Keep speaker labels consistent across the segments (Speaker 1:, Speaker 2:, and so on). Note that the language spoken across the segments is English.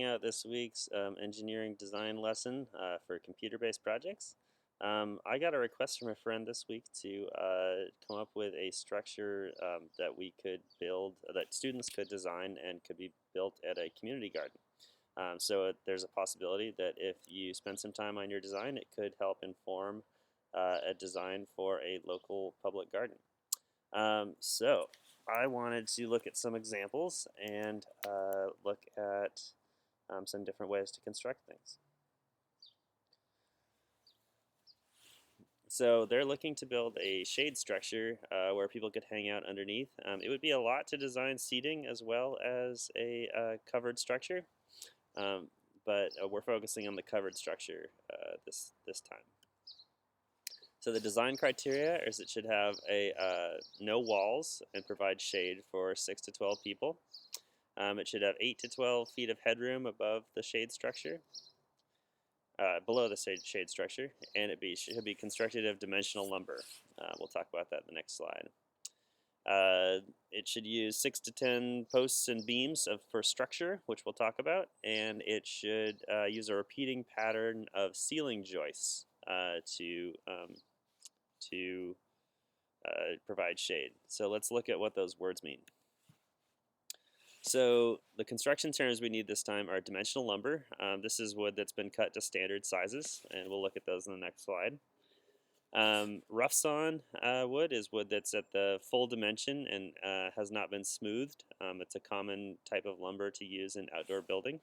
Speaker 1: Out this week's engineering design lesson for computer-based projects. I got a request from a friend this week to come up with a structure that we could build, that students could design and could be built at a community garden. There's a possibility that if you spend some time on your design, it could help inform a design for a local public garden. I wanted to look at some examples and look at some different ways to construct things. So they're looking to build a shade structure where people could hang out underneath. It would be a lot to design seating as well as a covered structure, um, but we're focusing on the covered structure this time. So the design criteria is it should have no walls and provide shade for 6 to 12 people. It should have 8 to 12 feet of headroom above the shade structure. Below the shade structure, and should be constructed of dimensional lumber. We'll talk about that in the next slide. It should use 6 to 10 posts and beams for structure, which we'll talk about, and it should use a repeating pattern of ceiling joists to provide shade. So let's look at what those words mean. So the construction terms we need this time are dimensional lumber. This is wood that's been cut to standard sizes, and we'll look at those in the next slide. Rough sawn wood is wood that's at the full dimension and has not been smoothed. It's a common type of lumber to use in outdoor building.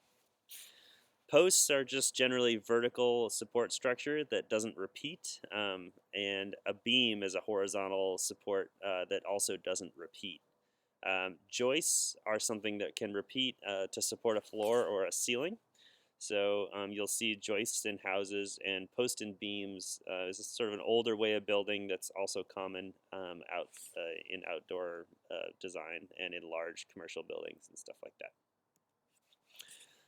Speaker 1: Posts are just generally vertical support structure that doesn't repeat, and a beam is a horizontal support that also doesn't repeat. Joists are something that can repeat to support a floor or a ceiling. So you'll see joists in houses, and post and beams is sort of an older way of building that's also common in outdoor design and in large commercial buildings and stuff like that.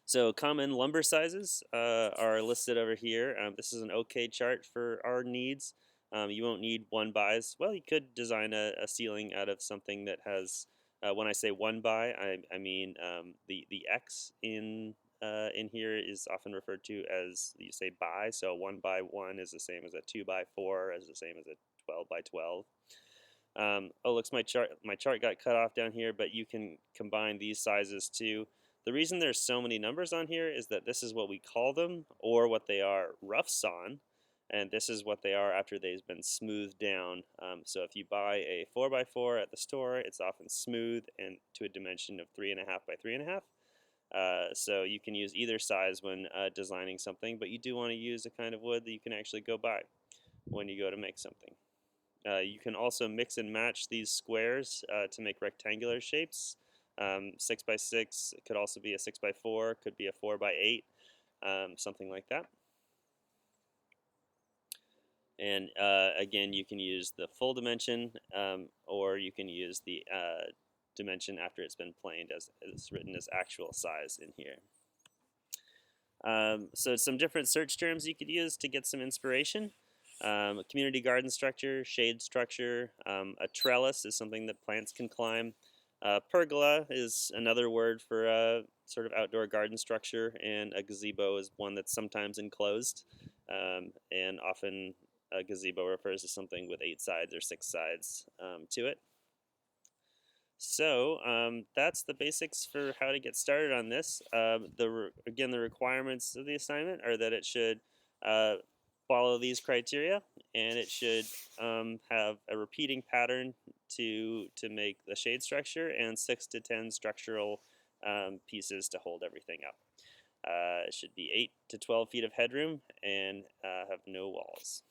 Speaker 1: So common lumber sizes are listed over here. This is an okay chart for our needs. You won't need 1x. Well, you could design a ceiling out of something that has, when I say 1x, I mean the X in here is often referred to as, you say by, so 1x1 is the same as a 2x4, is the same as a 12x12. Looks my chart got cut off down here, but you can combine these sizes too. The reason there's so many numbers on here is that this is what we call them, or what they are rough sawn, and this is what they are after they've been smoothed down. So if you buy a 4x4 at the store, it's often smooth and to a dimension of 3.5 by 3.5. So you can use either size when designing something, but you do want to use a kind of wood that you can actually go buy when you go to make something. You can also mix and match these squares to make rectangular shapes. 6x6 could also be a 6x4, could be a 4x8, something like that. And again, you can use the full dimension, or you can use the dimension after it's been planed as it's written as actual size in here. So some different search terms you could use to get some inspiration. A community garden structure, shade structure, a trellis is something that plants can climb. Pergola is another word for a sort of outdoor garden structure, and a gazebo is one that's sometimes enclosed, and often a gazebo refers to something with 8 sides or 6 sides to it. So that's the basics for how to get started on this. Again, the requirements of the assignment are that it should follow these criteria, and it should have a repeating pattern to make the shade structure, and 6 to 10 structural pieces to hold everything up. It should be 8 to 12 feet of headroom and have no walls.